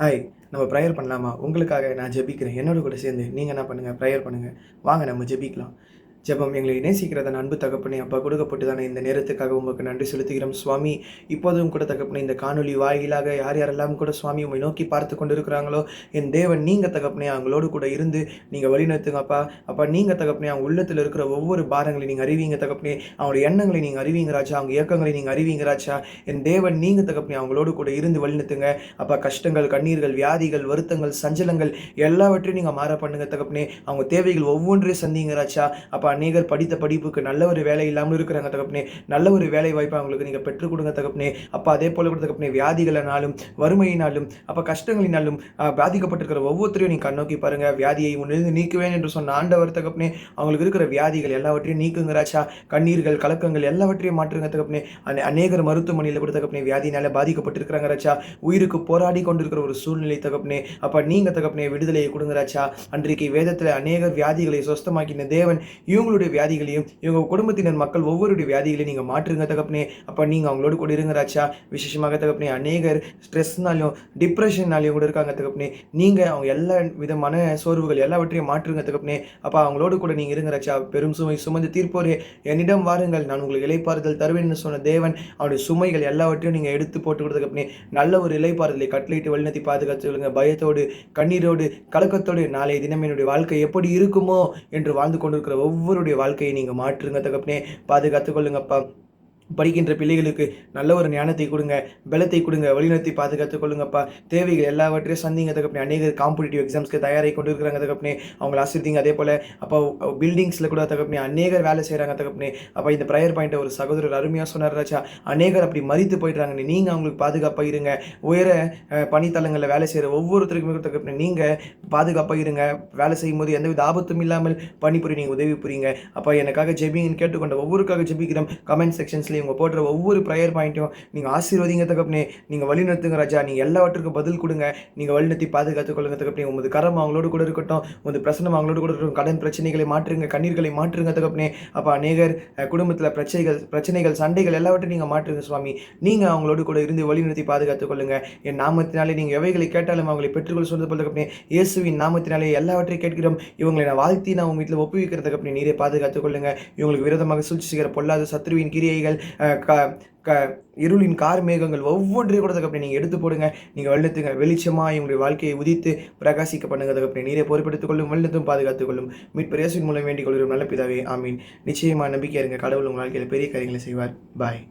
Hi, நம்ம prayer பண்ணலாமா? உங்களுக்காக நான் ஜெபிக்கிறேன். என்னோட கூட சேர்ந்து நீங்க என்ன பண்ணுங்க, ப்ரேயர் பண்ணுங்க. வாங்க நம்ம ஜெபிக்கலாம். ஜெபம். எங்களை நேசிக்கிறதன் அன்பு தகப்பனே, அப்பா கொடுக்கப்பட்டதான இந்த நேரத்துக்காக உமக்கு நன்றி செலுத்துகிறோம் சுவாமி. இப்போதும் கூட தகப்பனே, இந்த காணொளி வாயிலாக யார் யாரெல்லாம் கூட சுவாமி உம்மை நோக்கி பார்த்து கொண்டிருக்கிறாங்களோ, என் தேவன் நீங்க தகப்பனே அவங்களோடு கூட இருந்து நீங்க வழிநடத்துங்க அப்பா. அப்பா நீங்க தகப்பனே அவங்க உள்ளத்துல இருக்கிற ஒவ்வொரு பாரங்களையும் நீங்க அறிவீங்க தகப்பனே. அவங்களுடைய எண்ணங்களை நீங்க அறிவீங்க ராஜா. அவங்க இயக்கங்களை நீங்க அறிவீங்க ராஜா. என் தேவன் நீங்க தகப்பனே அவங்களோடு கூட இருந்து வழிநடத்துங்க. அப்பா கஷ்டங்கள், கண்ணீர்கள், வியாதிகள், வருத்தங்கள், சஞ்சலங்கள் எல்லாவற்றையும் நீங்க மாற பண்ணுங்க தகப்பனே. அவங்க தேவைகள் ஒவ்வொன்றையும் சந்திங்க ராஜா. அப்பா அநேகர் படித்த படிப்புக்கு நல்ல ஒரு வேலை இல்லாமல் இருக்கிறாங்க தகப்பனே. நல்ல ஒரு வேலை வாய்ப்பை அவங்களுக்கு நீங்க பெற்றுக் கொடுங்க தகப்பனே. அப்பா அதே போல கூட தகப்பனே வியாதிகளினாலும் வறுமையினாலும் அப்ப கஷ்டங்களினாலும் பாதிக்கப்பட்டிருக்கிற ஒவ்வொருத்தரையும் நீங்க கண்ணோக்கி பாருங்க. வியாதியை உன்னிலிருந்து நீக்குவேன் என்று சொன்ன ஆண்டவர் தகப்பனே அவங்களுக்கு இருக்கிற வியாதிகள் எல்லாவற்றையும் நீக்குங்க ராஜா. கண்ணீர்கள், கலக்கங்கள் எல்லாவற்றையும் மாற்றுங்க தகப்பனே. அநேகர் மருத்துவமனையில் கூட தகப்பனே வியாதினால பாதிக்கப்பட்டிருக்கிறாங்க ராஜா. உயிருக்கு போராடி கொண்டிருக்கிற ஒரு சூழ்நிலை தகப்பனே. அப்ப நீங்க தகப்பனே விடுதலையை கொடுங்க ராஜா. அன்றைக்கு வேதத்துல அநேகர் வியாதிகளை சொஸ்தமாக்கின தேவன் இவங்களுடைய வியாதிகளையும் இவங்க குடும்பத்தினர் மக்கள் ஒவ்வொருடைய வியாதிகளையும் நீங்க மாற்றுங்க தகப்பனே. அப்ப நீங்க அவங்களோட கூட இருங்க ராஜா. விசேஷமாக தகப்பனே அநேகர் ஸ்ட்ரெஸ்னாலையும் டிப்ரெஷன்னாலையும் கூட இருக்காங்க தகப்பனே. நீங்க அவங்க எல்லா விதமான சோர்வுகள் எல்லாவற்றையும் மாற்றுங்க தகப்பனே. அப்ப அவங்களோடு கூட நீங்க இருங்க ராஜா. பெரும் சுமை சுமந்து தீர்ப்போரே என்னிடம் வாருங்கள், நான் உங்களுக்கு இளைப்பாறுதல் தருவேன் சொன்ன தேவன் அவருடைய சுமைகள் எல்லாவற்றையும் நீங்க எடுத்து போட்டு கொடுத்த தகப்பனே. நல்ல ஒரு இளைப்பாறுதலை கட்டளையிட்டு வழிநடத்தி பாதுகாத்து சொல்லுங்க. பயத்தோடு, கண்ணீரோடு, கலக்கத்தோடு நாளைய தினம் என்னுடைய வாழ்க்கை எப்படி இருக்குமோ என்று வாழ்ந்து கொண்டிருக்கிற ஒவ்வொருடைய வாழ்க்கையை நீங்க மாற்றுங்க தகப்பனே. பாதுகாத்துக் கொள்ளுங்கப்பா. படிக்கின்ற பிள்ளைகளுக்கு நல்ல ஒரு ஞானத்தை கொடுங்க, பலத்தை கொடுங்க, வழிநடத்தி பாதுகாத்துக் கொள்ளுங்கப்பா. தேவைகள் எல்லாவற்றையும் சந்திங்க தகப்பனே. அநேகர் காம்படிட்டிவ் எக்ஸாம்ஸ்க்கு தயாராகி கொண்டு இருக்கிறாங்க தகப்பனே. அவங்களை ஆசிர்வதிங்க. அதே போல அப்போ பில்டிங்ஸில் கூட தகப்பனே அநேகர் வேலை செய்கிறாங்க தகப்பனே. அப்போ இந்த ப்ரேயர் பாயிண்ட்டை ஒரு சகோதரர் அருமையாக சொன்னார் ராஜா. அநேகர் அப்படி மறித்து போயிடுறாங்க. நீங்கள் அவங்களுக்கு பாதுகாப்பாக இருங்க. உயர பணித்தளங்களில் வேலை செய்கிற ஒவ்வொருத்தருக்குமே தகப்பனே நீங்கள் பாதுகாப்பாக இருங்க. வேலை செய்யும் போது எந்தவித ஆபத்தும் இல்லாமல் பணிபுரி நீங்கள் உதவி புரியுங்க. அப்போ எனக்காக ஜெபிங்கன்னு கேட்டுக்கொண்ட ஒவ்வொருக்காக ஜெபிக்கிறோம். கமெண்ட் செக்ஷன்ஸ்லேயும் இவங்க போடுற ஒவ்வொரு ப்ரேயர் பாயிண்ட்டையும் நீங்கள் ஆசீர்வதிங்க தகப்பனே. நீங்கள் வழிநடத்துங்க ராஜா. நீங்கள் எல்லாவற்றுக்கும் பதில் கொடுங்க. நீங்கள் வழிநடத்தி பாதுகாத்துக் கொள்ளுங்க தகப்பனே. உமது கரம் அவங்களோடு கூட இருக்கட்டும். உமது பிரசனம் அவங்களோடு கூட இருக்கட்டும். கடன் பிரச்சனைகளை மாற்றுங்க, கண்ணீர்களை மாற்றுங்க தகப்பனே. அப்போ அநேகர் குடும்பத்தில் பிரச்சனைகள் சண்டைகள் எல்லாவற்றையும் நீங்கள் மாற்றுங்க சுவாமி. நீங்கள் அவங்களோடு கூட இருந்து வழிநடத்தி பாதுகாத்துக் கொள்ளுங்க. என் நாமத்தினாலே நீங்கள் எவைகளை கேட்டாலும் அவங்களை பெற்றுக்கொள்ள சொல்றது போல தகப்பனே. இயேசுவின் நாமத்தினாலே எல்லாவற்றையும் கேட்கிறோம். இவங்களை நான் வாழ்த்தி நான் உங்க வீட்டில் ஒப்புவிக்கிற தகப்பனே. நீரே பாதுகாத்துக் கொள்ளுங்க. இவங்களுக்கு விரோதமாக சூழ்ச்சி செய்கிற பொல்லாத சத்ருவின் கிரியைகள், இருளின் கார் மேகங்கள் ஒவ்வொன்றையும் கூட தகப்பனே நீங்கள் எடுத்து போடுங்க. நீங்கள் வழிநடத்துங்க. வெளிச்சமாக இவங்களுடைய வாழ்க்கையை உதித்து பிரகாசிக்க பண்ணுங்க தகப்பனே. நீரை பொறுப்பெடுத்துக் கொள்ளும், வழிநடத்தும், பாதுகாத்துக் கொள்ளும். மீட்பர் இயேசுவின் மூலம் வேண்டிக் கொள்கிறோம் நல்ல பிதாவே, ஆமீன். நிச்சயமாக நம்பிக்கை இருங்க. கடவுள் உங்கள் வாழ்க்கையில் பெரிய காரியங்களை செய்வார். பாய்.